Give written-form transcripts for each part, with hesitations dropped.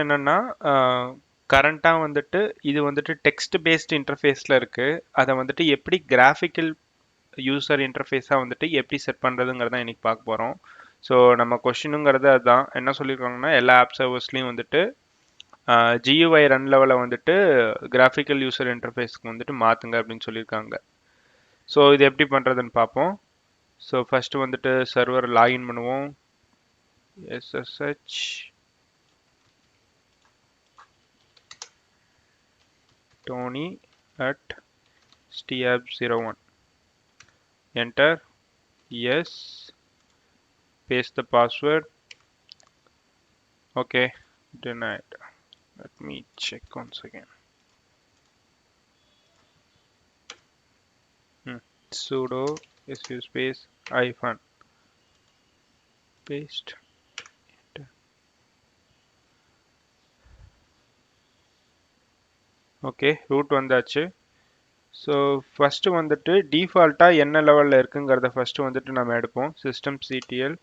என்னன்னா கரண்ட்டாக வந்துட்டு இது வந்துட்டு டெக்ஸ்ட் பேஸ்ட் இன்டர்ஃபேஸில் இருக்குது. அதை வந்துட்டு எப்படி கிராஃபிக்கல் யூசர் இன்டர்ஃபேஸாக வந்துட்டு எப்படி செட் பண்ணுறதுங்கிறத இன்னைக்கு பார்க்க போகிறோம். ஸோ நம்ம கொஷினுங்கிறது அதுதான். என்ன சொல்லியிருக்காங்கன்னா எல்லா ஆப் சர்வர்ஸ்லையும் வந்துட்டு GUI ரன் லெவலில் வந்துட்டு கிராஃபிக்கல் யூசர் இன்டர்ஃபேஸ்க்கு வந்துட்டு மாற்றுங்க அப்படின்னு சொல்லியிருக்காங்க. ஸோ இது எப்படி பண்ணுறதுன்னு பார்ப்போம். ஸோ ஃபஸ்ட்டு வந்துட்டு சர்வர் லாகின் பண்ணுவோம். SSH Tony at stab01. Enter. Yes. Paste the password. Okay. Denied. Let me check once again. Sudo su space hyphen. Paste. Enter. Okay. Root வந்தாச்சு. ஸோ ஃபஸ்ட்டு வந்துட்டு டிஃபால்ட்டாக என்ன லெவலில் இருக்குங்கிறத ஃபஸ்ட்டு வந்துட்டு நம்ம எடுப்போம். systemctl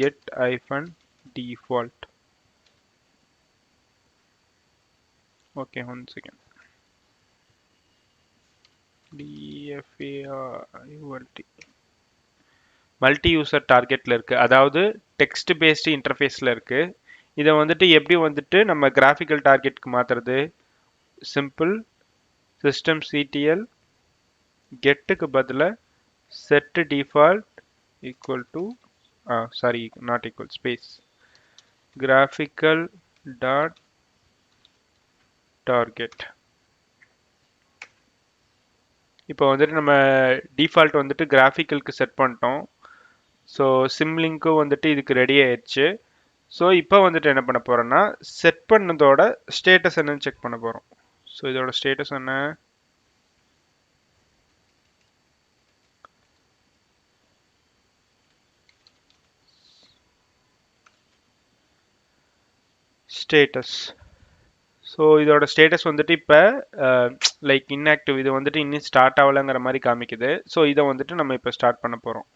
get hyphen default. Okay, one second. DFARULT multi user டார்கெட்டில் இருக்குது, அதாவது டெக்ஸ்ட் பேஸ்டு இன்டர்ஃபேஸில் இருக்குது. இதை வந்துட்டு எப்படி வந்துட்டு நம்ம கிராஃபிக்கல் டார்கெட்டுக்கு மாற்றுறது? சிம்பிள். systemctl கெட்டுக்கு பதிலாக set default equal to sorry not equal space graphical dot target. இப்போ வந்துட்டு நம்ம டிஃபால்ட் வந்துட்டு கிராஃபிக்கலுக்கு செட் பண்ணிட்டோம். ஸோ சிம்லிங்க்கும் வந்துட்டு இதுக்கு ரெடி ஆயிடுச்சு. ஸோ இப்போ வந்துட்டு என்ன பண்ண போகிறோன்னா செட் பண்ணதோட ஸ்டேட்டஸ் என்னன்னு செக் பண்ண போகிறோம். ஸோ இதோட ஸ்டேட்டஸ் என்ன? ஸ்டேட்டஸ். ஸோ இதோட ஸ்டேட்டஸ் வந்துட்டு இப்போ லைக் இன்ஆக்டிவ், இது வந்துட்டு இன்னும் ஸ்டார்ட் ஆகலைங்கிற மாதிரி காமிக்குது. ஸோ இதை வந்துட்டு நம்ம இப்போ ஸ்டார்ட் பண்ண போகிறோம்.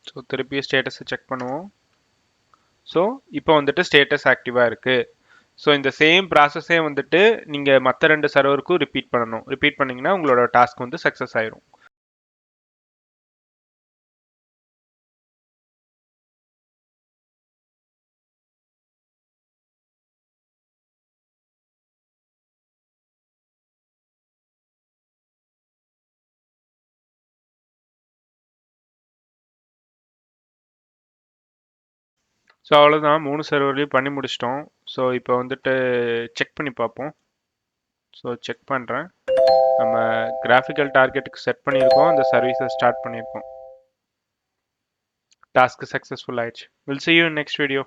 ஸோ திருப்பி ஸ்டேட்டஸை செக் பண்ணுவோம். ஸோ இப்போ வந்துட்டு ஸ்டேட்டஸ் ஆக்டிவாக இருக்குது. ஸோ இந்த சேம் ப்ராசஸே வந்துட்டு நீங்கள் மற்ற 2 சர்வருக்கும் ரிப்பீட் பண்ணணும். ரிப்பீட் பண்ணிங்கன்னா உங்களோட டாஸ்க் வந்து சக்ஸஸ் ஆயிரும். ஸோ அவ்வளோதான், 3 சர்வர்லையும் பண்ணி முடிச்சிட்டோம். ஸோ இப்போ வந்துட்டு செக் பண்ணி பார்ப்போம். ஸோ செக் பண்ணுறேன். நம்ம கிராஃபிக்கல் டார்கெட்டுக்கு செட் பண்ணியிருக்கோம், அந்த சர்வீஸை ஸ்டார்ட் பண்ணியிருக்கோம். டாஸ்க் சக்ஸஸ்ஃபுல் ஆயிடுச்சு. Will see you in next video.